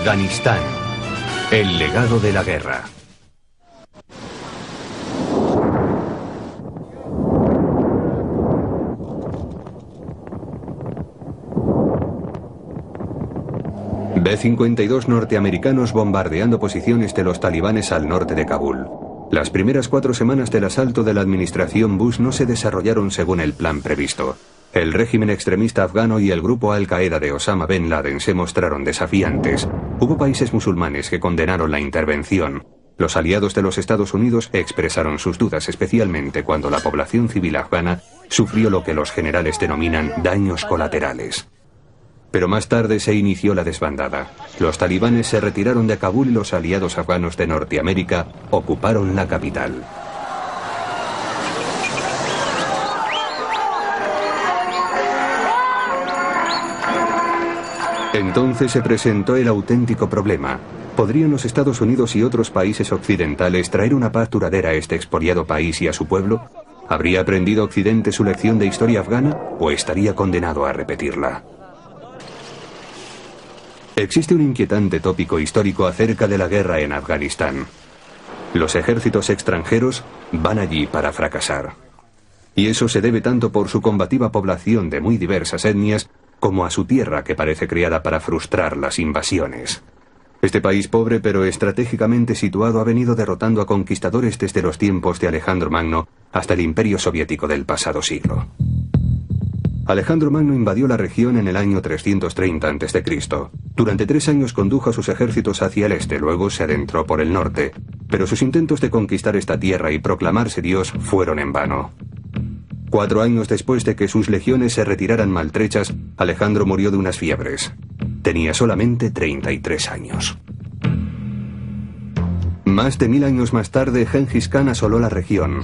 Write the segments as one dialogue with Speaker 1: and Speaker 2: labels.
Speaker 1: Afganistán. El legado de la guerra. B-52 norteamericanos bombardeando posiciones de los talibanes al norte de Kabul. Las primeras 4 semanas del asalto de la administración Bush no se desarrollaron según el plan previsto. El régimen extremista afgano y el grupo Al-Qaeda de Osama Bin Laden se mostraron desafiantes. Hubo países musulmanes que condenaron la intervención. Los aliados de los Estados Unidos expresaron sus dudas, especialmente cuando la población civil afgana sufrió lo que los generales denominan daños colaterales. Pero más tarde se inició la desbandada. Los talibanes se retiraron de Kabul y los aliados afganos de Norteamérica ocuparon la capital. Entonces se presentó el auténtico problema. ¿Podrían los Estados Unidos y otros países occidentales traer una paz duradera a este expoliado país y a su pueblo? ¿Habría aprendido Occidente su lección de historia afgana o estaría condenado a repetirla? Existe un inquietante tópico histórico acerca de la guerra en Afganistán. Los ejércitos extranjeros van allí para fracasar. Y eso se debe tanto por su combativa población de muy diversas etnias como a su tierra que parece creada para frustrar las invasiones. Este país pobre pero estratégicamente situado ha venido derrotando a conquistadores desde los tiempos de Alejandro Magno hasta el Imperio Soviético del pasado siglo. Alejandro Magno invadió la región en el año 330 a.C. Durante 3 años condujo a sus ejércitos hacia el este, luego se adentró por el norte. Pero sus intentos de conquistar esta tierra y proclamarse Dios fueron en vano. 4 años después de que sus legiones se retiraran maltrechas, Alejandro murió de unas fiebres. Tenía solamente 33 años. Más de 1000 años más tarde, Gengis Khan asoló la región.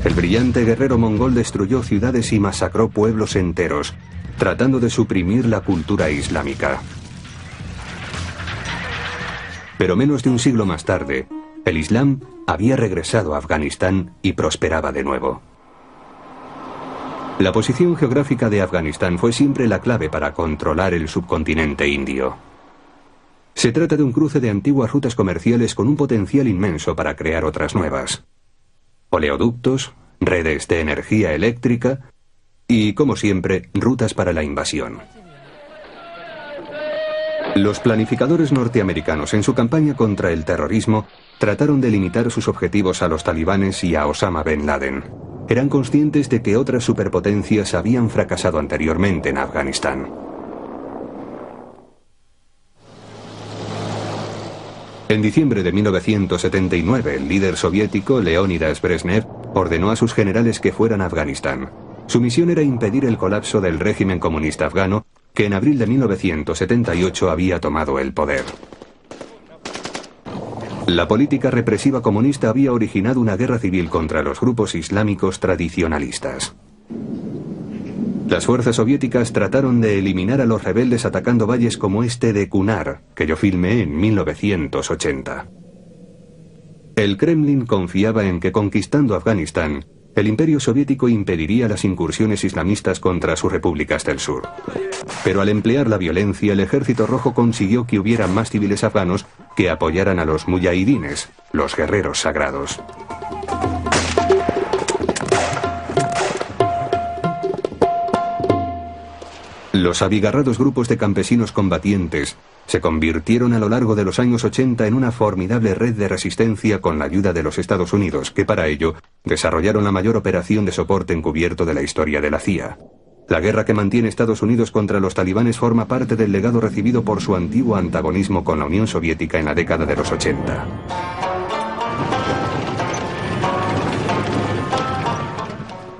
Speaker 1: El brillante guerrero mongol destruyó ciudades y masacró pueblos enteros, tratando de suprimir la cultura islámica. Pero menos de un siglo más tarde, el Islam había regresado a Afganistán y prosperaba de nuevo. La posición geográfica de Afganistán fue siempre la clave para controlar el subcontinente indio. Se trata de un cruce de antiguas rutas comerciales con un potencial inmenso para crear otras nuevas. Oleoductos, redes de energía eléctrica y, como siempre, rutas para la invasión. Los planificadores norteamericanos en su campaña contra el terrorismo trataron de limitar sus objetivos a los talibanes y a Osama Bin Laden. Eran conscientes de que otras superpotencias habían fracasado anteriormente en Afganistán. En diciembre de 1979, el líder soviético Leónidas Brezhnev ordenó a sus generales que fueran a Afganistán. Su misión era impedir el colapso del régimen comunista afgano, que en abril de 1978 había tomado el poder. La política represiva comunista había originado una guerra civil contra los grupos islámicos tradicionalistas. Las fuerzas soviéticas trataron de eliminar a los rebeldes atacando valles como este de Kunar, que yo filmé en 1980. El Kremlin confiaba en que conquistando Afganistán, el Imperio Soviético impediría las incursiones islamistas contra sus repúblicas del sur. Pero al emplear la violencia, el Ejército Rojo consiguió que hubiera más civiles afganos que apoyaran a los muyahidines, los guerreros sagrados. Los abigarrados grupos de campesinos combatientes se convirtieron a lo largo de los años 80 en una formidable red de resistencia con la ayuda de los Estados Unidos, que para ello desarrollaron la mayor operación de soporte encubierto de la historia de la CIA. La guerra que mantiene Estados Unidos contra los talibanes forma parte del legado recibido por su antiguo antagonismo con la Unión Soviética en la década de los 80.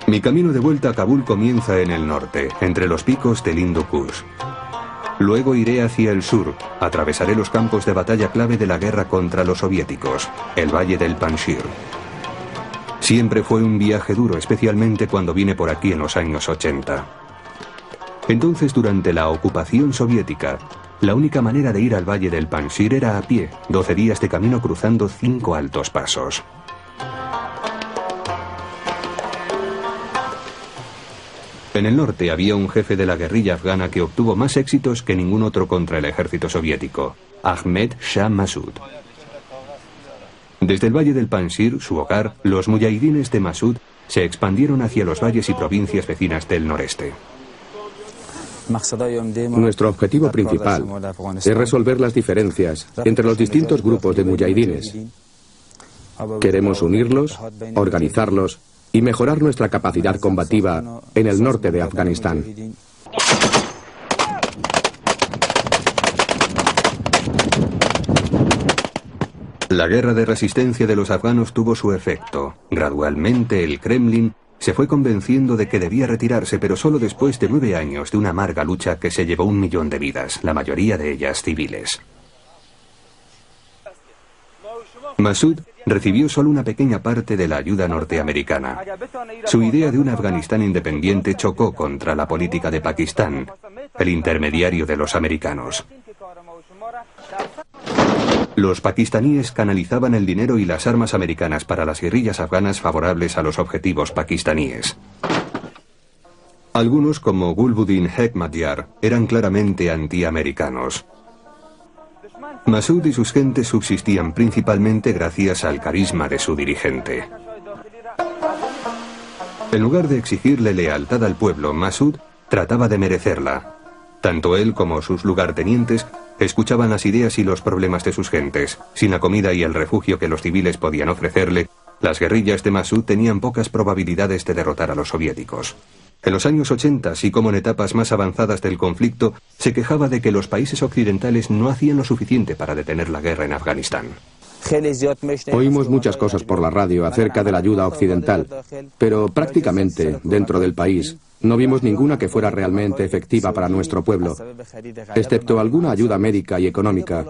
Speaker 1: Mi camino de vuelta a Kabul comienza en el norte, entre los picos del Hindu Kush. Luego iré hacia el sur, atravesaré los campos de batalla clave de la guerra contra los soviéticos, el valle del Panjshir. Siempre fue un viaje duro, especialmente cuando vine por aquí en los años 80. Entonces, durante la ocupación soviética, la única manera de ir al valle del Panjshir era a pie, 12 días de camino cruzando 5 altos pasos. En el norte había un jefe de la guerrilla afgana que obtuvo más éxitos que ningún otro contra el ejército soviético, Ahmed Shah Massoud. Desde el valle del Panjshir, su hogar, los muyahidines de Massoud se expandieron hacia los valles y provincias vecinas del noreste.
Speaker 2: Nuestro objetivo principal es resolver las diferencias entre los distintos grupos de muyahidines. Queremos unirlos, organizarlos y mejorar nuestra capacidad combativa en el norte de Afganistán.
Speaker 1: La guerra de resistencia de los afganos tuvo su efecto. Gradualmente el Kremlin se fue convenciendo de que debía retirarse, pero solo después de 9 años de una amarga lucha que se llevó 1 millón de vidas, la mayoría de ellas civiles. Massoud recibió solo una pequeña parte de la ayuda norteamericana. Su idea de un Afganistán independiente chocó contra la política de Pakistán, el intermediario de los americanos. Los pakistaníes canalizaban el dinero y las armas americanas para las guerrillas afganas favorables a los objetivos pakistaníes. Algunos, como Gulbuddin Hekmatyar, eran claramente antiamericanos. Massoud y sus gentes subsistían principalmente gracias al carisma de su dirigente. En lugar de exigirle lealtad al pueblo, Massoud trataba de merecerla. Tanto él como sus lugartenientes escuchaban las ideas y los problemas de sus gentes. Sin la comida y el refugio que los civiles podían ofrecerle, las guerrillas de Massoud tenían pocas probabilidades de derrotar a los soviéticos. En los años 80, así como en etapas más avanzadas del conflicto, se quejaba de que los países occidentales no hacían lo suficiente para detener la guerra en Afganistán.
Speaker 2: Oímos muchas cosas por la radio acerca de la ayuda occidental, pero prácticamente dentro del país no vimos ninguna que fuera realmente efectiva para nuestro pueblo, excepto alguna ayuda médica y económica,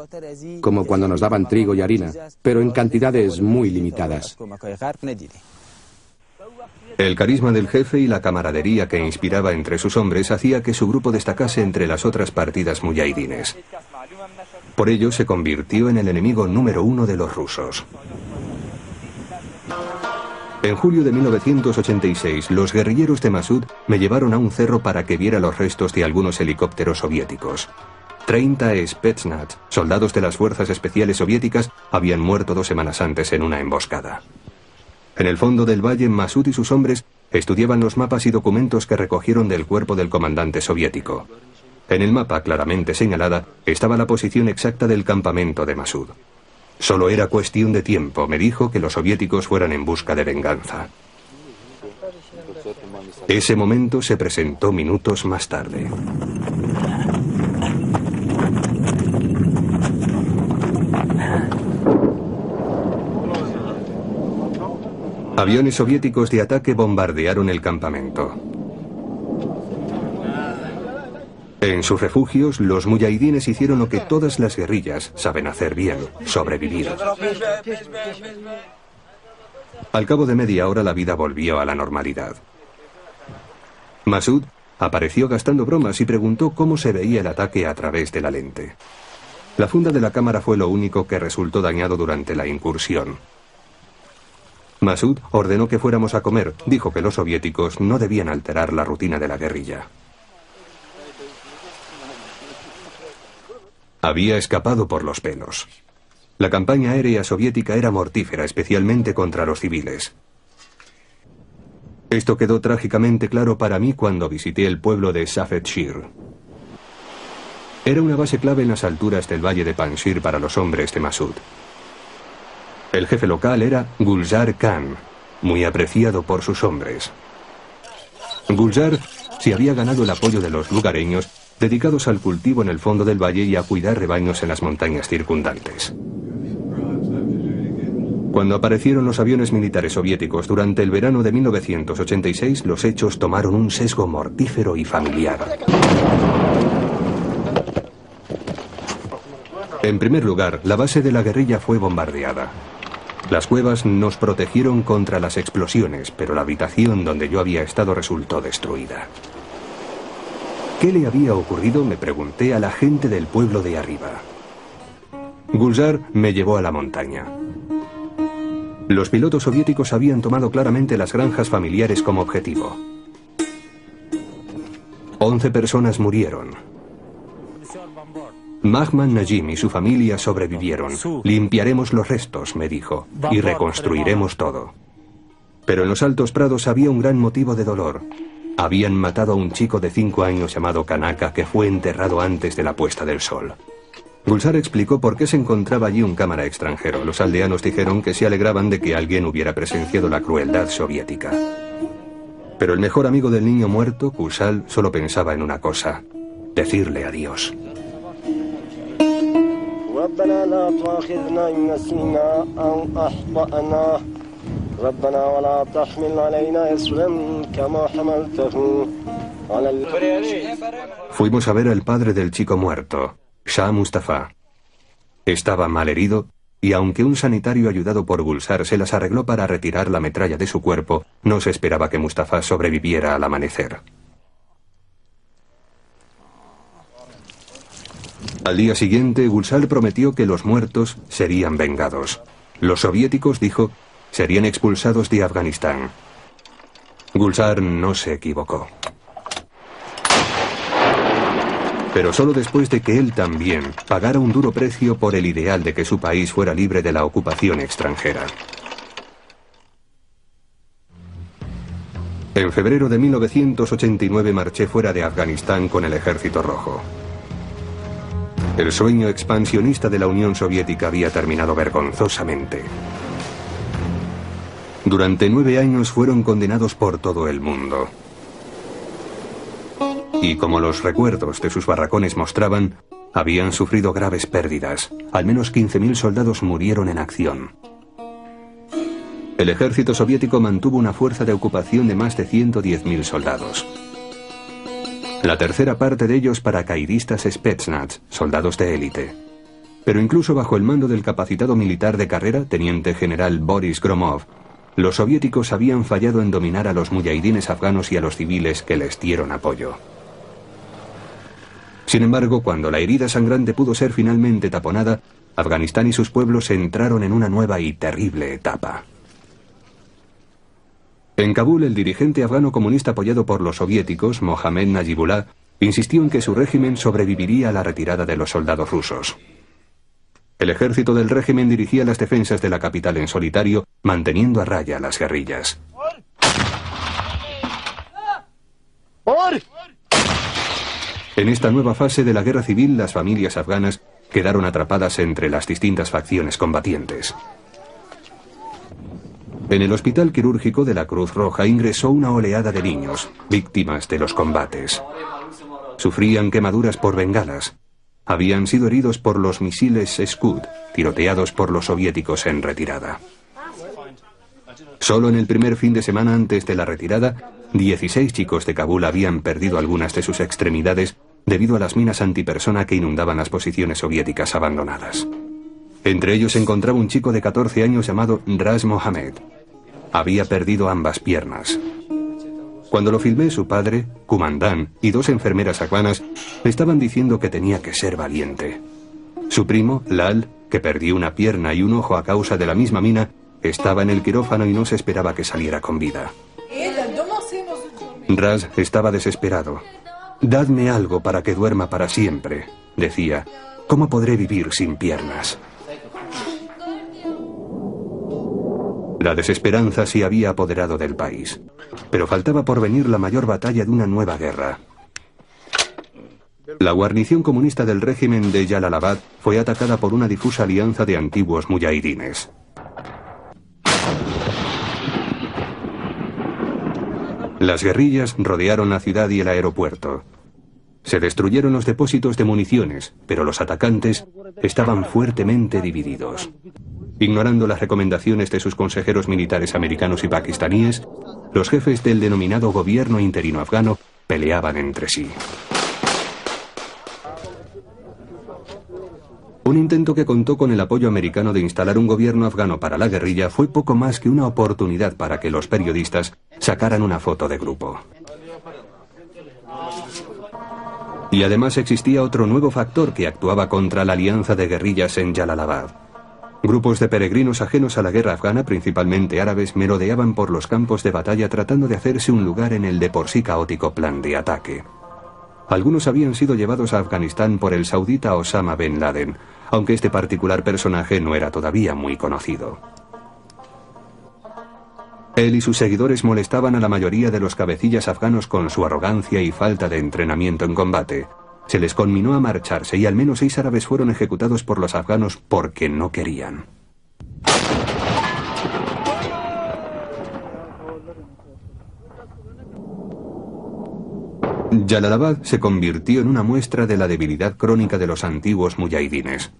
Speaker 2: como cuando nos daban trigo y harina, pero en cantidades muy limitadas.
Speaker 1: El carisma del jefe y la camaradería que inspiraba entre sus hombres hacía que su grupo destacase entre las otras partidas muyahidines. Por ello se convirtió en el enemigo número 1 de los rusos. En julio de 1986, los guerrilleros de Massoud me llevaron a un cerro para que viera los restos de algunos helicópteros soviéticos. 30 Spetsnaz, soldados de las fuerzas especiales soviéticas, habían muerto 2 semanas antes en una emboscada. En el fondo del valle, Massoud y sus hombres estudiaban los mapas y documentos que recogieron del cuerpo del comandante soviético. En el mapa, claramente señalada, estaba la posición exacta del campamento de Massoud. Solo era cuestión de tiempo, me dijo, que los soviéticos fueran en busca de venganza. Ese momento se presentó minutos más tarde. Aviones soviéticos de ataque bombardearon el campamento. En sus refugios, los muyahidines hicieron lo que todas las guerrillas saben hacer bien: sobrevivir. Al cabo de media hora la vida volvió a la normalidad. Massoud apareció gastando bromas y preguntó cómo se veía el ataque a través de la lente. La funda de la cámara fue lo único que resultó dañado durante la incursión. Massoud ordenó que fuéramos a comer. Dijo que los soviéticos no debían alterar la rutina de la guerrilla. Había escapado por los pelos. La campaña aérea soviética era mortífera, especialmente contra los civiles. Esto quedó trágicamente claro para mí cuando visité el pueblo de Safedshir. Era una base clave en las alturas del valle de Panjshir para los hombres de Massoud. El jefe local era Gulzar Khan, muy apreciado por sus hombres. Gulzar se había ganado el apoyo de los lugareños, dedicados al cultivo en el fondo del valle y a cuidar rebaños en las montañas circundantes. Cuando aparecieron los aviones militares soviéticos durante el verano de 1986, los hechos tomaron un sesgo mortífero y familiar. En primer lugar, la base de la guerrilla fue bombardeada. Las cuevas nos protegieron contra las explosiones, pero la habitación donde yo había estado resultó destruida. ¿Qué le había ocurrido?, me pregunté a la gente del pueblo de arriba. Gulzar me llevó a la montaña. Los pilotos soviéticos habían tomado claramente las granjas familiares como objetivo. 11 personas murieron. Mahman Najim y su familia sobrevivieron. Limpiaremos los restos, me dijo, y reconstruiremos todo. Pero en los Altos Prados había un gran motivo de dolor. Habían matado a un chico de 5 años llamado Kanaka que fue enterrado antes de la puesta del sol. Gulzar explicó por qué se encontraba allí un cámara extranjero. Los aldeanos dijeron que se alegraban de que alguien hubiera presenciado la crueldad soviética. Pero el mejor amigo del niño muerto, Kusal, solo pensaba en una cosa: decirle adiós. Fuimos a ver al padre del chico muerto, Shah Mustafa. Estaba malherido y aunque un sanitario ayudado por Gulzar se las arregló para retirar la metralla de su cuerpo, no se esperaba que Mustafa sobreviviera al amanecer. Al día siguiente, Gulzar prometió que los muertos serían vengados. Los soviéticos, dijo, serían expulsados de Afganistán. Gulzar no se equivocó. Pero solo después de que él también pagara un duro precio por el ideal de que su país fuera libre de la ocupación extranjera. En febrero de 1989 marché fuera de Afganistán con el Ejército Rojo. El sueño expansionista de la Unión Soviética había terminado vergonzosamente. Durante 9 años fueron condenados por todo el mundo. Y como los recuerdos de sus barracones mostraban, habían sufrido graves pérdidas. Al menos 15.000 soldados murieron en acción. El ejército soviético mantuvo una fuerza de ocupación de más de 110.000 soldados. La tercera parte de ellos paracaidistas Spetsnaz, soldados de élite. Pero incluso bajo el mando del capacitado militar de carrera, teniente general Boris Gromov, los soviéticos habían fallado en dominar a los muyahidines afganos y a los civiles que les dieron apoyo. Sin embargo, cuando la herida sangrante pudo ser finalmente taponada, Afganistán y sus pueblos entraron en una nueva y terrible etapa. En Kabul, el dirigente afgano comunista apoyado por los soviéticos, Mohammad Najibullah, insistió en que su régimen sobreviviría a la retirada de los soldados rusos. El ejército del régimen dirigía las defensas de la capital en solitario, manteniendo a raya a las guerrillas. En esta nueva fase de la guerra civil, las familias afganas quedaron atrapadas entre las distintas facciones combatientes. En el hospital quirúrgico de la Cruz Roja ingresó una oleada de niños, víctimas de los combates. Sufrían quemaduras por bengalas. Habían sido heridos por los misiles Scud, tiroteados por los soviéticos en retirada. Solo en el primer fin de semana antes de la retirada, 16 chicos de Kabul habían perdido algunas de sus extremidades debido a las minas antipersona que inundaban las posiciones soviéticas abandonadas. Entre ellos se encontraba un chico de 14 años llamado Raz Mohammed. Había perdido ambas piernas. Cuando lo filmé, su padre, Kumandan, y 2 enfermeras afganas le estaban diciendo que tenía que ser valiente. Su primo, Lal, que perdió una pierna y un ojo a causa de la misma mina, estaba en el quirófano y no se esperaba que saliera con vida. Raz estaba desesperado. «Dadme algo para que duerma para siempre», decía. «¿Cómo podré vivir sin piernas?». La desesperanza se había apoderado del país, pero faltaba por venir la mayor batalla de una nueva guerra. La guarnición comunista del régimen de Jalalabad fue atacada por una difusa alianza de antiguos muyahidines. Las guerrillas rodearon la ciudad y el aeropuerto. Se destruyeron los depósitos de municiones, pero los atacantes estaban fuertemente divididos. Ignorando las recomendaciones de sus consejeros militares americanos y pakistaníes, los jefes del denominado gobierno interino afgano peleaban entre sí. Un intento que contó con el apoyo americano de instalar un gobierno afgano para la guerrilla fue poco más que una oportunidad para que los periodistas sacaran una foto de grupo. Y además existía otro nuevo factor que actuaba contra la alianza de guerrillas en Jalalabad. Grupos de peregrinos ajenos a la guerra afgana, principalmente árabes, merodeaban por los campos de batalla tratando de hacerse un lugar en el de por sí caótico plan de ataque. Algunos habían sido llevados a Afganistán por el saudita Osama bin Laden, aunque este particular personaje no era todavía muy conocido. Él y sus seguidores molestaban a la mayoría de los cabecillas afganos con su arrogancia y falta de entrenamiento en combate. Se les conminó a marcharse y al menos 6 árabes fueron ejecutados por los afganos porque no querían. Jalalabad se convirtió en una muestra de la debilidad crónica de los antiguos muyahidines.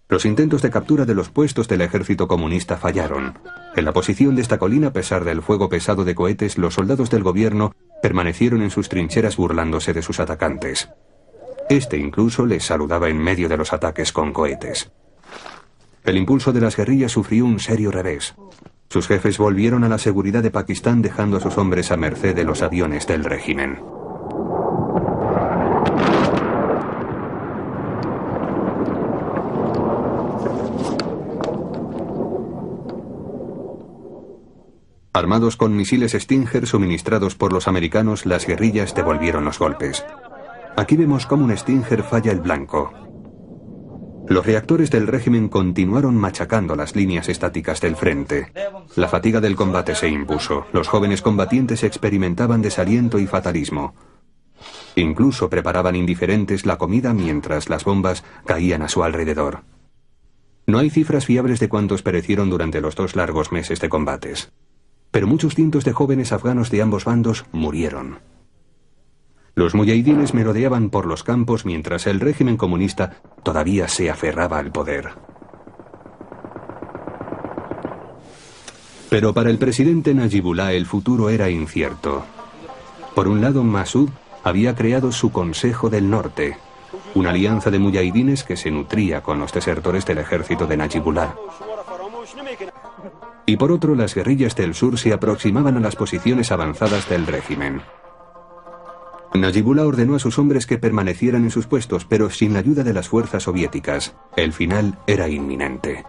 Speaker 1: Los intentos de captura de los puestos del ejército comunista fallaron. En la posición de esta colina, a pesar del fuego pesado de cohetes, los soldados del gobierno permanecieron en sus trincheras burlándose de sus atacantes. Este incluso les saludaba en medio de los ataques con cohetes. El impulso de las guerrillas sufrió un serio revés. Sus jefes volvieron a la seguridad de Pakistán dejando a sus hombres a merced de los aviones del régimen. Armados con misiles Stinger suministrados por los americanos, las guerrillas devolvieron los golpes. Aquí vemos cómo un Stinger falla el blanco. Los reactores del régimen continuaron machacando las líneas estáticas del frente. La fatiga del combate se impuso. Los jóvenes combatientes experimentaban desaliento y fatalismo. Incluso preparaban indiferentes la comida mientras las bombas caían a su alrededor. No hay cifras fiables de cuántos perecieron durante los 2 largos meses de combates. Pero muchos cientos de jóvenes afganos de ambos bandos murieron. Los muyahidines merodeaban por los campos mientras el régimen comunista todavía se aferraba al poder. Pero para el presidente Najibullah el futuro era incierto. Por un lado, Massoud había creado su Consejo del Norte, una alianza de muyahidines que se nutría con los desertores del ejército de Najibullah. Y por otro, las guerrillas del sur se aproximaban a las posiciones avanzadas del régimen. Najibullah ordenó a sus hombres que permanecieran en sus puestos, pero sin la ayuda de las fuerzas soviéticas. El final era inminente.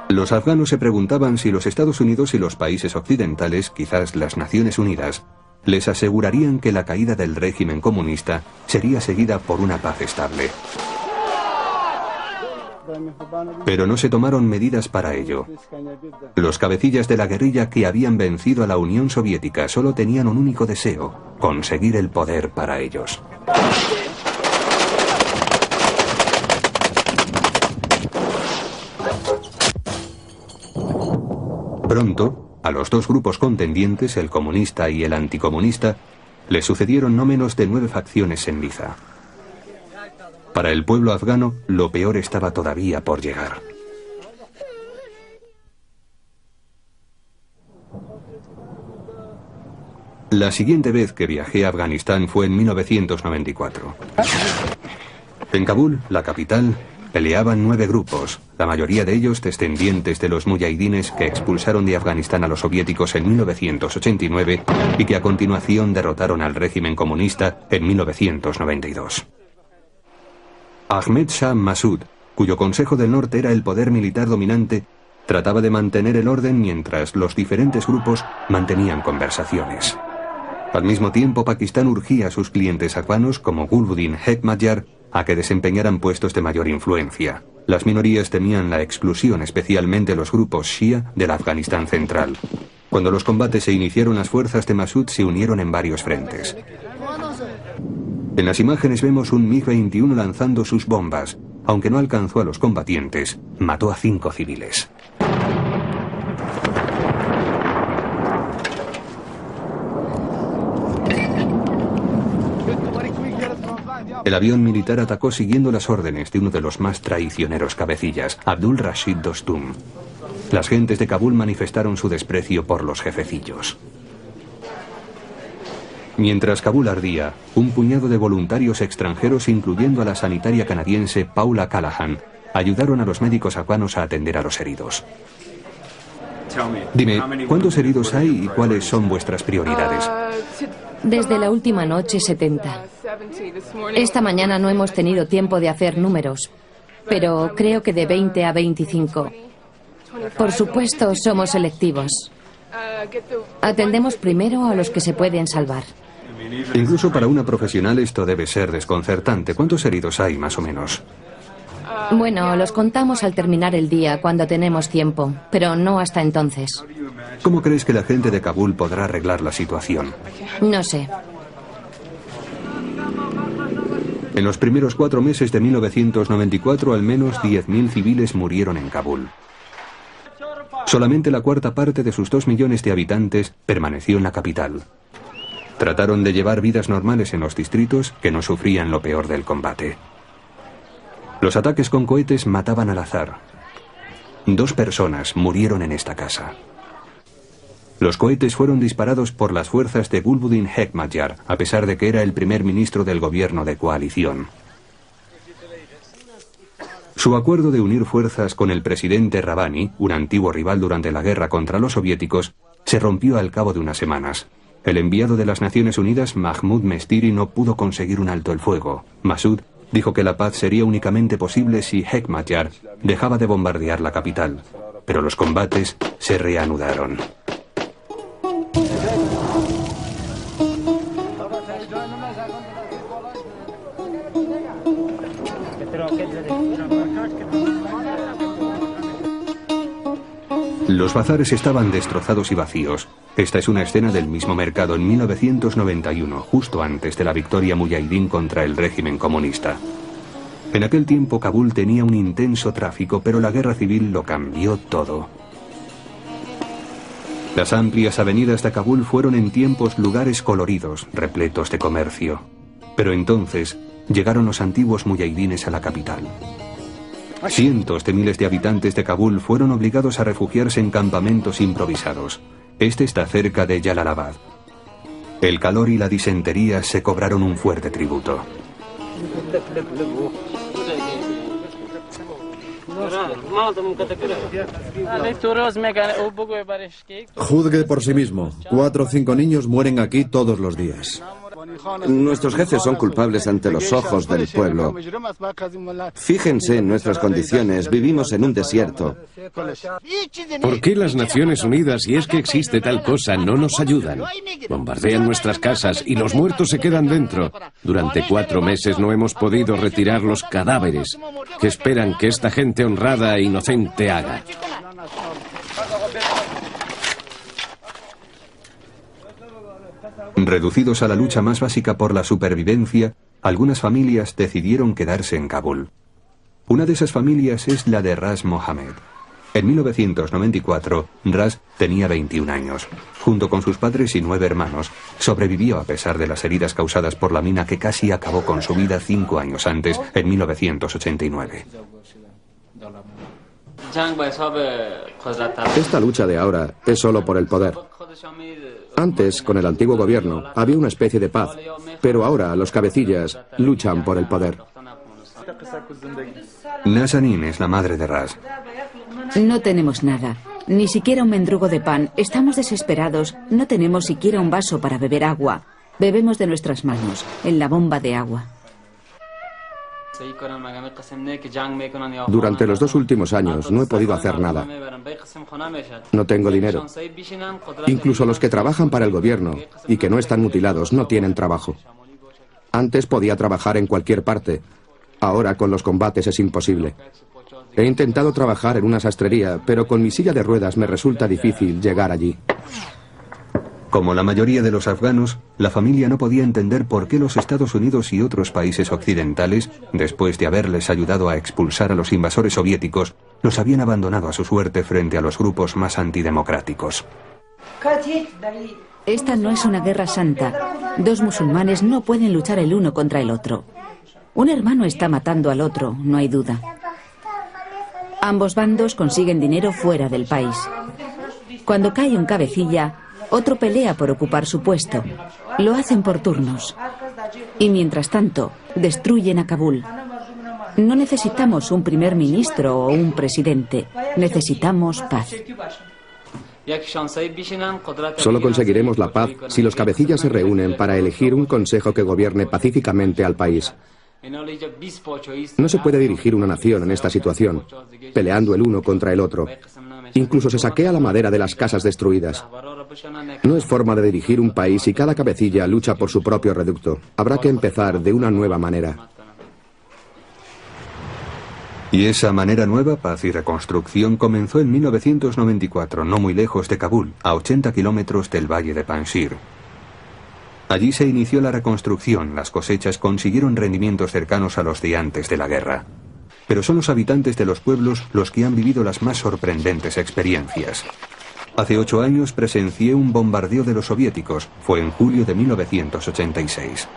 Speaker 1: Los afganos se preguntaban si los Estados Unidos y los países occidentales, quizás las Naciones Unidas, les asegurarían que la caída del régimen comunista sería seguida por una paz estable. Pero no se tomaron medidas para ello. Los cabecillas de la guerrilla que habían vencido a la Unión Soviética solo tenían un único deseo: conseguir el poder para ellos. Pronto, a los 2 grupos contendientes, el comunista y el anticomunista, les sucedieron no menos de 9 facciones en liza. Para el pueblo afgano, lo peor estaba todavía por llegar. La siguiente vez que viajé a Afganistán fue en 1994. En Kabul, la capital, peleaban 9 grupos, la mayoría de ellos descendientes de los muyahidines que expulsaron de Afganistán a los soviéticos en 1989 y que a continuación derrotaron al régimen comunista en 1992. Ahmed Shah Massoud, cuyo Consejo del Norte era el poder militar dominante, trataba de mantener el orden mientras los diferentes grupos mantenían conversaciones. Al mismo tiempo, Pakistán urgía a sus clientes afganos como Gulbuddin Hekmatyar a que desempeñaran puestos de mayor influencia. Las minorías temían la exclusión, especialmente los grupos shia del Afganistán central. Cuando los combates se iniciaron, las fuerzas de Massoud se unieron en varios frentes. En las imágenes vemos un MiG-21 lanzando sus bombas. Aunque no alcanzó a los combatientes, mató a 5 civiles. El avión militar atacó siguiendo las órdenes de uno de los más traicioneros cabecillas, Abdul Rashid Dostum. Las gentes de Kabul manifestaron su desprecio por los jefecillos. Mientras Kabul ardía, un puñado de voluntarios extranjeros, incluyendo a la sanitaria canadiense Paula Callahan, ayudaron a los médicos afganos a atender a los heridos. Dime, ¿cuántos heridos hay y cuáles son vuestras prioridades?
Speaker 3: Desde la última noche, 70. Esta mañana no hemos tenido tiempo de hacer números, pero creo que de 20 a 25. Por supuesto, somos selectivos. Atendemos primero a los que se pueden salvar.
Speaker 1: Incluso para una profesional esto debe ser desconcertante. ¿Cuántos heridos hay, más o menos?
Speaker 3: Bueno, los contamos al terminar el día, cuando tenemos tiempo, pero no hasta entonces.
Speaker 1: ¿Cómo crees que la gente de Kabul podrá arreglar la situación?
Speaker 3: No sé.
Speaker 1: En los primeros 4 meses de 1994, al menos 10.000 civiles murieron en Kabul. Solamente la cuarta parte de sus 2 millones de habitantes permaneció en la capital. Trataron de llevar vidas normales en los distritos que no sufrían lo peor del combate. Los ataques con cohetes mataban al azar. 2 personas murieron en esta casa. Los cohetes fueron disparados por las fuerzas de Gulbuddin Hekmatyar, a pesar de que era el primer ministro del gobierno de coalición. Su acuerdo de unir fuerzas con el presidente Rabbani, un antiguo rival durante la guerra contra los soviéticos, se rompió al cabo de unas semanas. El enviado de las Naciones Unidas, Mahmoud Mestiri, no pudo conseguir un alto el fuego. Massoud dijo que la paz sería únicamente posible si Hekmatyar dejaba de bombardear la capital. Pero los combates se reanudaron. Los bazares estaban destrozados y vacíos. Esta es una escena del mismo mercado en 1991, justo antes de la victoria muyahidín contra el régimen comunista. En aquel tiempo Kabul tenía un intenso tráfico, pero la guerra civil lo cambió todo. Las amplias avenidas de Kabul fueron en tiempos lugares coloridos, repletos de comercio. Pero entonces llegaron los antiguos muyahidines a la capital. Cientos de miles de habitantes de Kabul fueron obligados a refugiarse en campamentos improvisados. Este está cerca de Jalalabad. El calor y la disentería se cobraron un fuerte tributo.
Speaker 4: Juzgue por sí mismo. 4 o 5 niños mueren aquí todos los días.
Speaker 5: Nuestros jefes son culpables ante los ojos del pueblo. Fíjense en nuestras condiciones, vivimos en un desierto.
Speaker 6: ¿Por qué las Naciones Unidas, si es que existe tal cosa, no nos ayudan? Bombardean nuestras casas y los muertos se quedan dentro. Durante 4 meses no hemos podido retirar los cadáveres. ¿Qué esperan que esta gente honrada e inocente haga?
Speaker 1: Reducidos a la lucha más básica por la supervivencia, algunas familias decidieron quedarse en Kabul. Una de esas familias es la de Ras Mohammed. En 1994, Ras tenía 21 años. Junto con sus padres y 9 hermanos, sobrevivió a pesar de las heridas causadas por la mina que casi acabó con su vida 5 años antes, en 1989.
Speaker 2: Esta lucha de ahora es solo por el poder. Antes, con el antiguo gobierno, había una especie de paz, pero ahora los cabecillas luchan por el poder.
Speaker 1: Nazanin es la madre de Ras.
Speaker 7: No tenemos nada, ni siquiera un mendrugo de pan. Estamos desesperados, no tenemos siquiera un vaso para beber agua. Bebemos de nuestras manos, en la bomba de agua.
Speaker 2: Durante los 2 últimos años no he podido hacer nada. No tengo dinero. Incluso los que trabajan para el gobierno y que no están mutilados no tienen trabajo. Antes podía trabajar en cualquier parte. Ahora con los combates es imposible. He intentado trabajar en una sastrería, pero con mi silla de ruedas me resulta difícil llegar allí.
Speaker 1: Como la mayoría de los afganos, la familia no podía entender por qué los Estados Unidos y otros países occidentales, después de haberles ayudado a expulsar a los invasores soviéticos, los habían abandonado a su suerte frente a los grupos más antidemocráticos.
Speaker 7: Esta no es una guerra santa. 2 musulmanes no pueden luchar el uno contra el otro. Un hermano está matando al otro, no hay duda. Ambos bandos consiguen dinero fuera del país. Cuando cae un cabecilla, otro pelea por ocupar su puesto. Lo hacen por turnos. Y mientras tanto, destruyen a Kabul. No necesitamos un primer ministro o un presidente. Necesitamos paz.
Speaker 2: Solo conseguiremos la paz si los cabecillas se reúnen para elegir un consejo que gobierne pacíficamente al país. No se puede dirigir una nación en esta situación, peleando el uno contra el otro. Incluso se saquea la madera de las casas destruidas. No es forma de dirigir un país y cada cabecilla lucha por su propio reducto. Habrá que empezar de una nueva manera.
Speaker 1: Y esa manera nueva, paz y reconstrucción, comenzó en 1994, no muy lejos de Kabul, a 80 kilómetros del valle de Panjshir. Allí se inició la reconstrucción, las cosechas consiguieron rendimientos cercanos a los de antes de la guerra. Pero son los habitantes de los pueblos los que han vivido las más sorprendentes experiencias. Hace 8 años presencié un bombardeo de los soviéticos, fue en julio de 1986.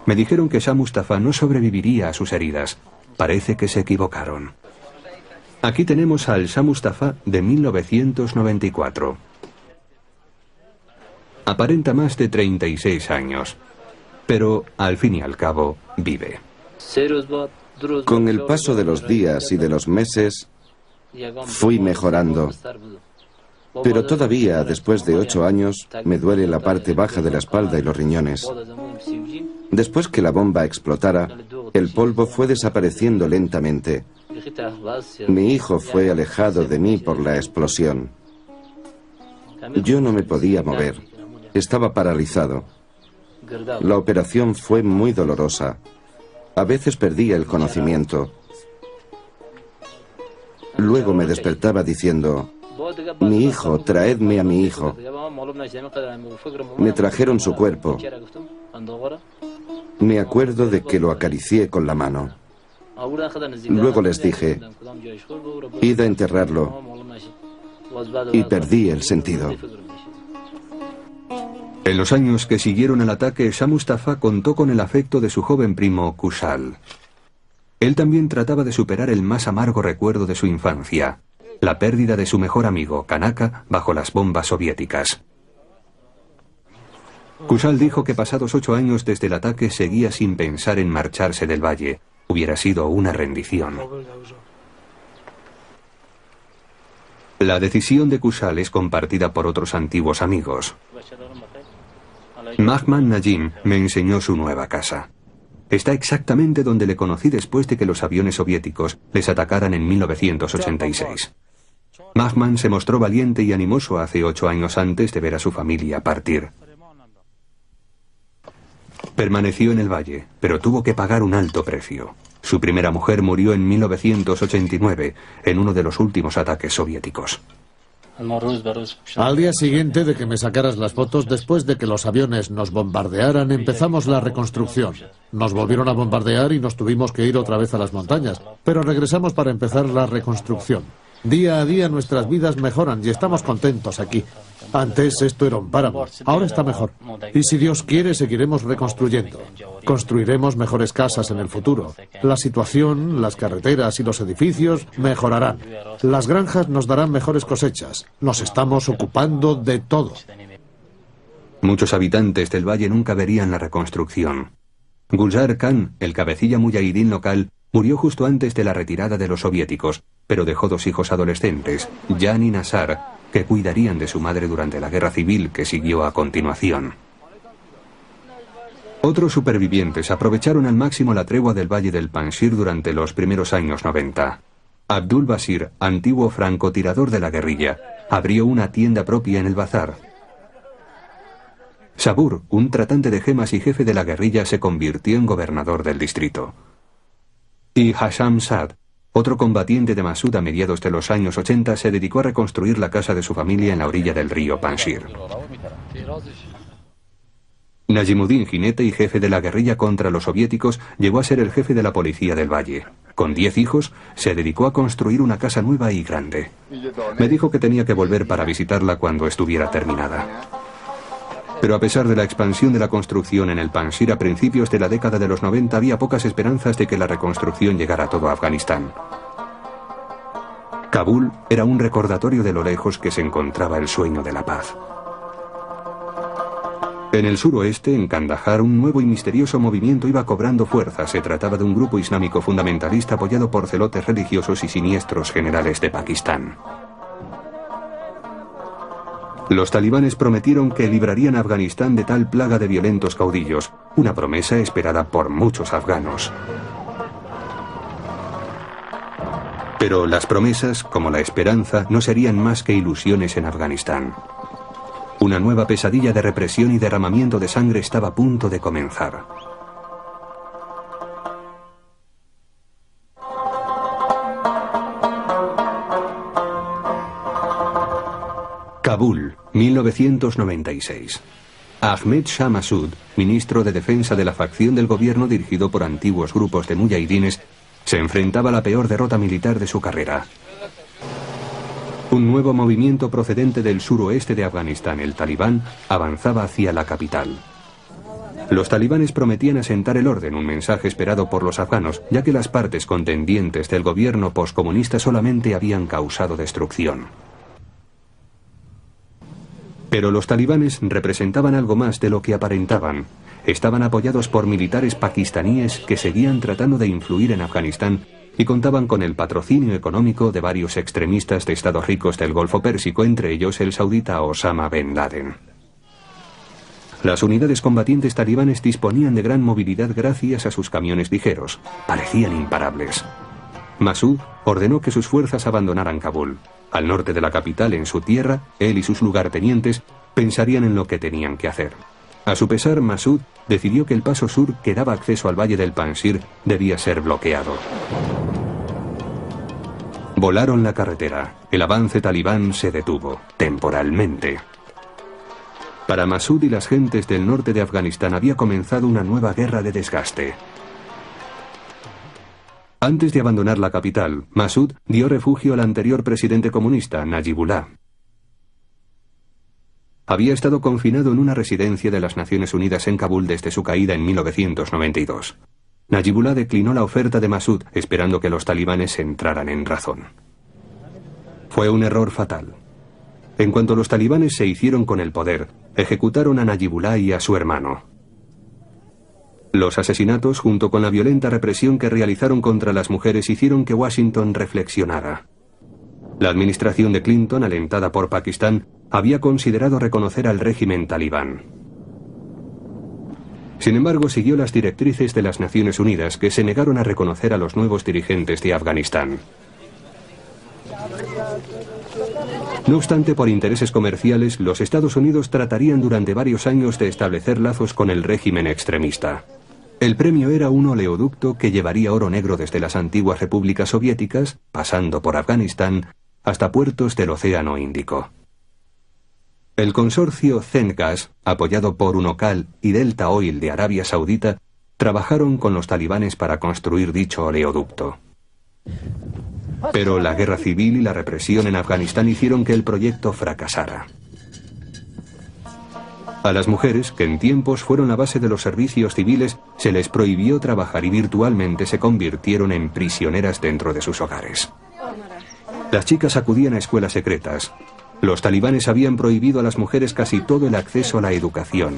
Speaker 1: Me dijeron que Shah Mustafa no sobreviviría a sus heridas. Parece que se equivocaron. Aquí tenemos al Shah Mustafa de 1994. Aparenta más de 36 años, pero al fin y al cabo vive.
Speaker 5: Con el paso de los días y de los meses, fui mejorando. Pero todavía, después de 8 años, me duele la parte baja de la espalda y los riñones. Después que la bomba explotara, el polvo fue desapareciendo lentamente. Mi hijo fue alejado de mí por la explosión. Yo no me podía mover. Estaba paralizado. La operación fue muy dolorosa. A veces perdía el conocimiento. Luego me despertaba diciendo: mi hijo, traedme a mi hijo. Me trajeron su cuerpo. Me acuerdo de que lo acaricié con la mano. Luego les dije: id a enterrarlo. Y perdí el sentido.
Speaker 1: En los años que siguieron al ataque, Shah Mustafa contó con el afecto de su joven primo Kushal. Él también trataba de superar el más amargo recuerdo de su infancia, la pérdida de su mejor amigo, Kanaka, bajo las bombas soviéticas. Kushal dijo que pasados 8 años desde el ataque seguía sin pensar en marcharse del valle. Hubiera sido una rendición. La decisión de Kushal es compartida por otros antiguos amigos. Mahman Najim me enseñó su nueva casa. Está exactamente donde le conocí después de que los aviones soviéticos les atacaran en 1986. Mahman se mostró valiente y animoso hace 8 años antes de ver a su familia partir. Permaneció en el valle, pero tuvo que pagar un alto precio. Su primera mujer murió en 1989, en uno de los últimos ataques soviéticos.
Speaker 8: Al día siguiente de que me sacaras las fotos, después de que los aviones nos bombardearan, empezamos la reconstrucción. Nos volvieron a bombardear y nos tuvimos que ir otra vez a las montañas, pero regresamos para empezar la reconstrucción. Día a día nuestras vidas mejoran y estamos contentos aquí. Antes esto era un páramo, ahora está mejor. Y si Dios quiere, seguiremos reconstruyendo. Construiremos mejores casas en el futuro. La situación, las carreteras y los edificios mejorarán. Las granjas nos darán mejores cosechas. Nos estamos ocupando de todo.
Speaker 1: Muchos habitantes del valle nunca verían la reconstrucción. Gulzar Khan, el cabecilla muyahidín local, murió justo antes de la retirada de los soviéticos, pero dejó 2 hijos adolescentes, Jan y Nasar, que cuidarían de su madre durante la guerra civil que siguió a continuación. Otros supervivientes aprovecharon al máximo la tregua del valle del Panjshir durante los primeros años 90. Abdul Basir, antiguo francotirador de la guerrilla, abrió una tienda propia en el bazar. Sabur, un tratante de gemas y jefe de la guerrilla, se convirtió en gobernador del distrito. Y Hasham Saad, otro combatiente de Masud a mediados de los años 80, se dedicó a reconstruir la casa de su familia en la orilla del río Panjshir. Najimuddin, jinete y jefe de la guerrilla contra los soviéticos, llegó a ser el jefe de la policía del valle. Con 10 hijos, se dedicó a construir una casa nueva y grande. Me dijo que tenía que volver para visitarla cuando estuviera terminada. Pero a pesar de la expansión de la construcción en el Panjshir a principios de la década de los 90, había pocas esperanzas de que la reconstrucción llegara a todo Afganistán. Kabul era un recordatorio de lo lejos que se encontraba el sueño de la paz. En el suroeste, en Kandahar, un nuevo y misterioso movimiento iba cobrando fuerza. Se trataba de un grupo islámico fundamentalista apoyado por celotes religiosos y siniestros generales de Pakistán. Los talibanes prometieron que librarían a Afganistán de tal plaga de violentos caudillos, una promesa esperada por muchos afganos. Pero las promesas, como la esperanza, no serían más que ilusiones en Afganistán. Una nueva pesadilla de represión y derramamiento de sangre estaba a punto de comenzar. Kabul, 1996. Ahmed Shah Massoud, ministro de Defensa de la facción del gobierno dirigido por antiguos grupos de muyahidines, se enfrentaba a la peor derrota militar de su carrera. Un nuevo movimiento procedente del suroeste de Afganistán, el Talibán, avanzaba hacia la capital. Los talibanes prometían asentar el orden, un mensaje esperado por los afganos, ya que las partes contendientes del gobierno poscomunista solamente habían causado destrucción. Pero los talibanes representaban algo más de lo que aparentaban. Estaban apoyados por militares pakistaníes que seguían tratando de influir en Afganistán y contaban con el patrocinio económico de varios extremistas de estados ricos del Golfo Pérsico, entre ellos el saudita Osama bin Laden. Las unidades combatientes talibanes disponían de gran movilidad gracias a sus camiones ligeros. Parecían imparables. Massoud ordenó que sus fuerzas abandonaran Kabul. Al norte de la capital, en su tierra, él y sus lugartenientes pensarían en lo que tenían que hacer. A su pesar, Massoud decidió que el paso sur que daba acceso al valle del Panjshir debía ser bloqueado. Volaron la carretera. El avance talibán se detuvo, temporalmente. Para Massoud y las gentes del norte de Afganistán había comenzado una nueva guerra de desgaste. Antes de abandonar la capital, Massoud dio refugio al anterior presidente comunista, Najibullah. Había estado confinado en una residencia de las Naciones Unidas en Kabul desde su caída en 1992. Najibullah declinó la oferta de Massoud, esperando que los talibanes entraran en razón. Fue un error fatal. En cuanto los talibanes se hicieron con el poder, ejecutaron a Najibullah y a su hermano. Los asesinatos, junto con la violenta represión que realizaron contra las mujeres, hicieron que Washington reflexionara. La administración de Clinton, alentada por Pakistán, había considerado reconocer al régimen talibán. Sin embargo, siguió las directrices de las Naciones Unidas, que se negaron a reconocer a los nuevos dirigentes de Afganistán. No obstante, por intereses comerciales, los Estados Unidos tratarían durante varios años de establecer lazos con el régimen extremista. El premio era un oleoducto que llevaría oro negro desde las antiguas repúblicas soviéticas, pasando por Afganistán, hasta puertos del Océano Índico. El consorcio Zengas, apoyado por Unocal y Delta Oil de Arabia Saudita, trabajaron con los talibanes para construir dicho oleoducto. Pero la guerra civil y la represión en Afganistán hicieron que el proyecto fracasara. A las mujeres, que en tiempos fueron la base de los servicios civiles, se les prohibió trabajar y virtualmente se convirtieron en prisioneras dentro de sus hogares. Las chicas acudían a escuelas secretas. Los talibanes habían prohibido a las mujeres casi todo el acceso a la educación.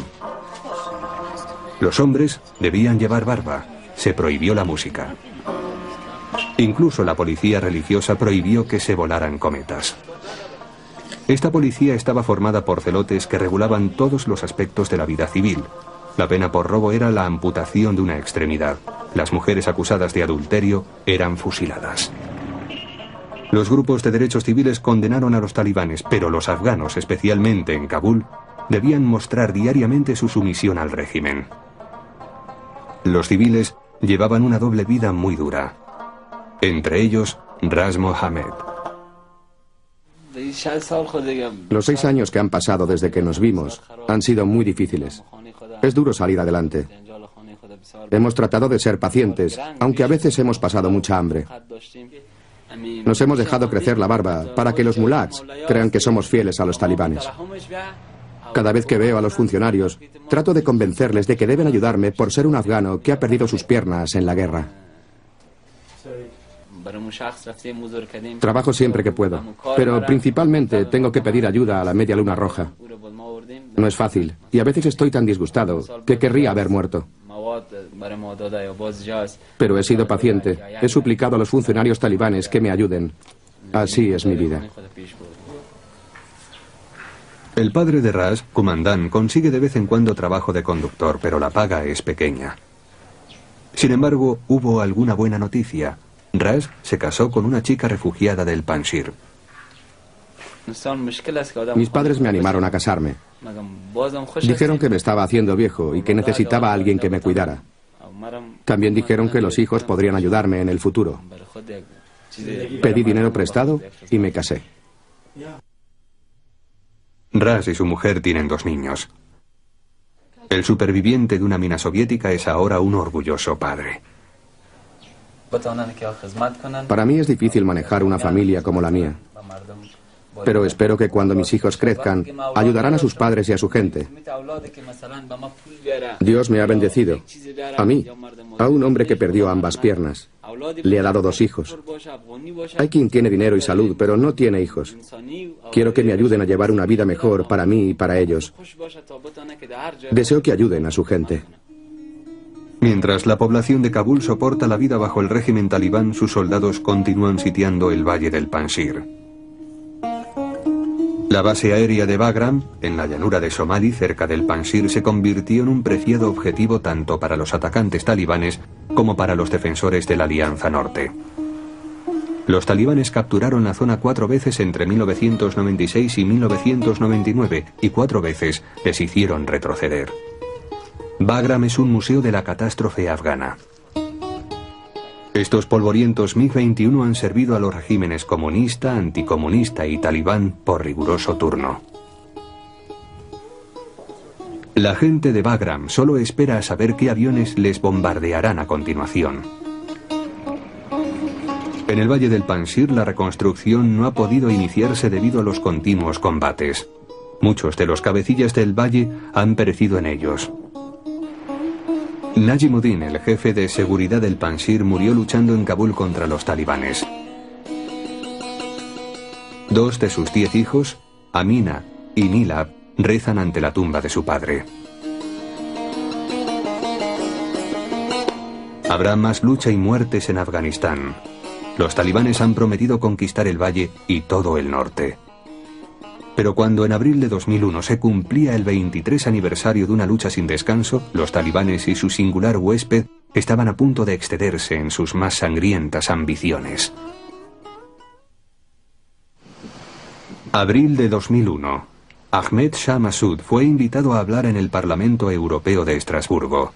Speaker 1: Los hombres debían llevar barba. Se prohibió la música. Incluso la policía religiosa prohibió que se volaran cometas. Esta policía estaba formada por celotes que regulaban todos los aspectos de la vida civil. La pena por robo era la amputación de una extremidad. Las mujeres acusadas de adulterio eran fusiladas. Los grupos de derechos civiles condenaron a los talibanes, pero los afganos, especialmente en Kabul, debían mostrar diariamente su sumisión al régimen. Los civiles llevaban una doble vida muy dura. Entre ellos, Ras Mohammed.
Speaker 2: Los 6 años que han pasado desde que nos vimos han sido muy difíciles. Es duro salir adelante. Hemos tratado de ser pacientes, aunque a veces hemos pasado mucha hambre. Nos hemos dejado crecer la barba para que los mulats crean que somos fieles a los talibanes. Cada vez que veo a los funcionarios, trato de convencerles de que deben ayudarme por ser un afgano que ha perdido sus piernas en la guerra. Trabajo siempre que puedo, pero principalmente tengo que pedir ayuda a la Media Luna Roja. No es fácil, y a veces estoy tan disgustado que querría haber muerto. Pero he sido paciente, he suplicado a los funcionarios talibanes que me ayuden. Así es mi vida.
Speaker 1: El padre de Ras, Kumandan, consigue de vez en cuando trabajo de conductor, pero la paga es pequeña. Sin embargo, hubo alguna buena noticia. Ras se casó con una chica refugiada del Panjshir.
Speaker 2: Mis padres me animaron a casarme. Dijeron que me estaba haciendo viejo y que necesitaba a alguien que me cuidara. También dijeron que los hijos podrían ayudarme en el futuro. Pedí dinero prestado y me casé.
Speaker 1: Ras y su mujer tienen 2 niños. El superviviente de una mina soviética es ahora un orgulloso padre.
Speaker 2: Para mí es difícil manejar una familia como la mía. Pero espero que cuando mis hijos crezcan, ayudarán a sus padres y a su gente. Dios me ha bendecido. A mí, a un hombre que perdió ambas piernas. Le ha dado 2 hijos. Hay quien tiene dinero y salud, pero no tiene hijos. Quiero que me ayuden a llevar una vida mejor para mí y para ellos. Deseo que ayuden a su gente.
Speaker 1: Mientras la población de Kabul soporta la vida bajo el régimen talibán, sus soldados continúan sitiando el valle del Panjshir. La base aérea de Bagram, en la llanura de Somali, cerca del Panjshir, se convirtió en un preciado objetivo tanto para los atacantes talibanes como para los defensores de la Alianza Norte. Los talibanes capturaron la zona 4 veces entre 1996 y 1999 y 4 veces les hicieron retroceder. Bagram es un museo de la catástrofe afgana. Estos polvorientos MiG-21 han servido a los regímenes comunista, anticomunista y talibán por riguroso turno. La gente de Bagram solo espera a saber qué aviones les bombardearán a continuación. En el valle del Panjshir la reconstrucción no ha podido iniciarse debido a los continuos combates. Muchos de los cabecillas del valle han perecido en ellos. Najimuddin, el jefe de seguridad del Panjshir, murió luchando en Kabul contra los talibanes. 2 de sus 10 hijos, Amina y Nilab, rezan ante la tumba de su padre. Habrá más lucha y muertes en Afganistán. Los talibanes han prometido conquistar el valle y todo el norte. Pero cuando en abril de 2001 se cumplía el 23 aniversario de una lucha sin descanso, los talibanes y su singular huésped estaban a punto de excederse en sus más sangrientas ambiciones. Abril de 2001. Ahmed Shah Massoud fue invitado a hablar en el Parlamento Europeo de Estrasburgo.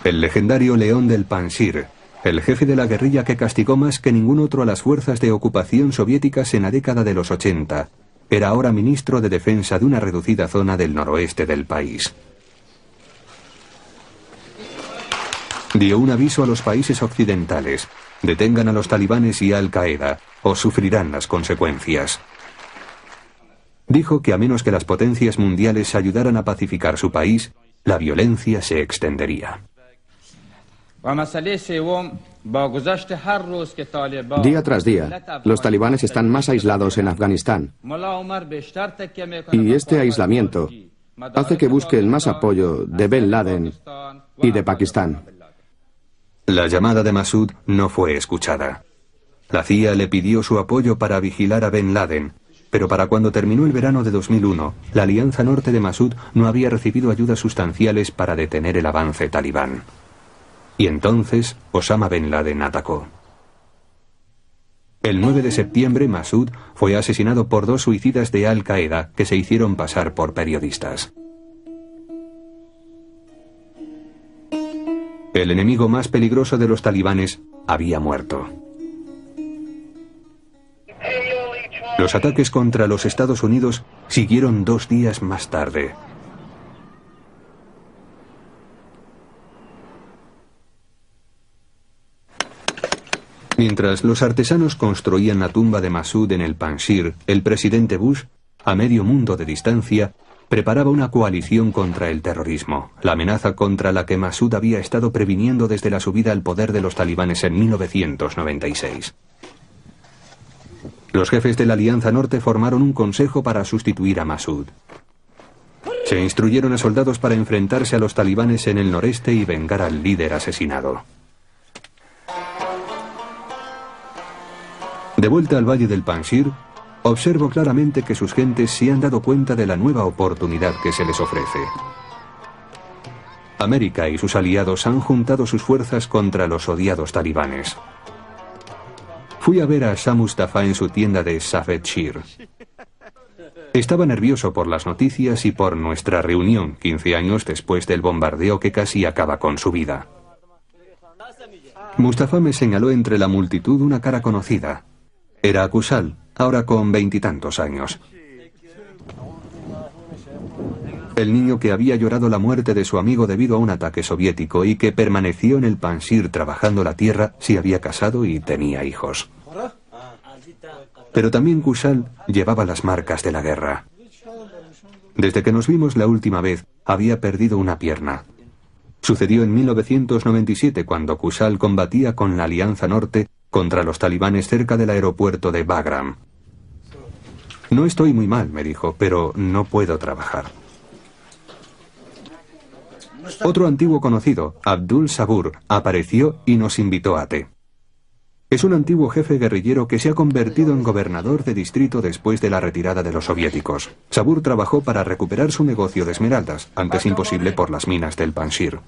Speaker 1: El legendario León del Panjshir, el jefe de la guerrilla que castigó más que ningún otro a las fuerzas de ocupación soviéticas en la década de los 80, era ahora ministro de defensa de una reducida zona del noroeste del país. Dio un aviso a los países occidentales: detengan a los talibanes y a Al-Qaeda, o sufrirán las consecuencias. Dijo que a menos que las potencias mundiales ayudaran a pacificar su país, la violencia se extendería.
Speaker 2: Día tras día, los talibanes están más aislados en Afganistán. Y este aislamiento hace que busquen más apoyo de Ben Laden y de Pakistán.
Speaker 1: La llamada de Massoud no fue escuchada. La CIA le pidió su apoyo para vigilar a Ben Laden, pero para cuando terminó el verano de 2001, la Alianza Norte de Massoud no había recibido ayudas sustanciales para detener el avance talibán. Y entonces Osama Ben Laden atacó. El 9 de septiembre, Massoud fue asesinado por 2 suicidas de Al-Qaeda que se hicieron pasar por periodistas. El enemigo más peligroso de los talibanes había muerto. Los ataques contra los Estados Unidos siguieron 2 días más tarde. Mientras los artesanos construían la tumba de Massoud en el Panjshir, el presidente Bush, a medio mundo de distancia, preparaba una coalición contra el terrorismo, la amenaza contra la que Massoud había estado previniendo desde la subida al poder de los talibanes en 1996. Los jefes de la Alianza Norte formaron un consejo para sustituir a Massoud. Se instruyeron a soldados para enfrentarse a los talibanes en el noreste y vengar al líder asesinado. De vuelta al valle del Panjshir, observo claramente que sus gentes se han dado cuenta de la nueva oportunidad que se les ofrece. América y sus aliados han juntado sus fuerzas contra los odiados talibanes. Fui a ver a Shah Mustafa en su tienda de Safed Shir. Estaba nervioso por las noticias y por nuestra reunión 15 años después del bombardeo que casi acaba con su vida. Mustafa me señaló entre la multitud una cara conocida. Era Kushal, ahora con 20 y tantos años. El niño que había llorado la muerte de su amigo debido a un ataque soviético y que permaneció en el Panjshir trabajando la tierra, se había casado y tenía hijos. Pero también Kushal llevaba las marcas de la guerra. Desde que nos vimos la última vez, había perdido una pierna. Sucedió en 1997 cuando Kushal combatía con la Alianza Norte contra los talibanes cerca del aeropuerto de Bagram. No estoy muy mal, me dijo, pero no puedo trabajar. Otro antiguo conocido, Abdul Sabur, apareció y nos invitó a té. Es un antiguo jefe guerrillero que se ha convertido en gobernador de distrito después de la retirada de los soviéticos. Sabur trabajó para recuperar su negocio de esmeraldas, antes imposible por las minas del Panjshir.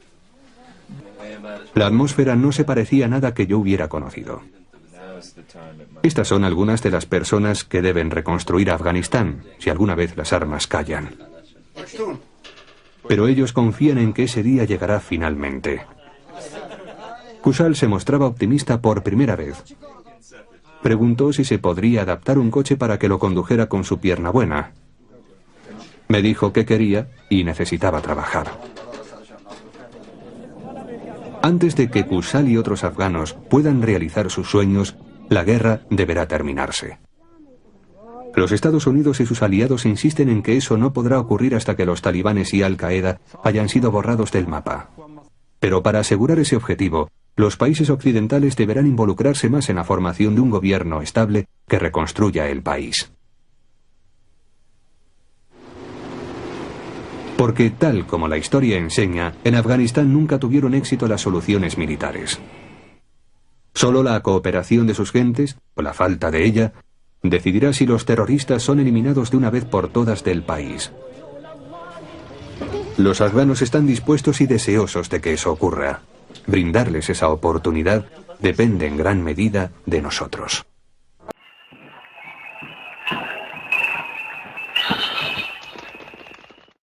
Speaker 1: La atmósfera no se parecía a nada que yo hubiera conocido. Estas son algunas de las personas que deben reconstruir Afganistán, si alguna vez las armas callan. Pero ellos confían en que ese día llegará finalmente. Kushal se mostraba optimista por primera vez. Preguntó si se podría adaptar un coche para que lo condujera con su pierna buena. Me dijo que quería y necesitaba trabajar. Antes de que Kushal y otros afganos puedan realizar sus sueños, la guerra deberá terminarse. Los Estados Unidos y sus aliados insisten en que eso no podrá ocurrir hasta que los talibanes y Al-Qaeda hayan sido borrados del mapa. Pero para asegurar ese objetivo, los países occidentales deberán involucrarse más en la formación de un gobierno estable que reconstruya el país. Porque, tal como la historia enseña, en Afganistán nunca tuvieron éxito las soluciones militares. Solo la cooperación de sus gentes, o la falta de ella, decidirá si los terroristas son eliminados de una vez por todas del país. Los afganos están dispuestos y deseosos de que eso ocurra. Brindarles esa oportunidad depende en gran medida de nosotros.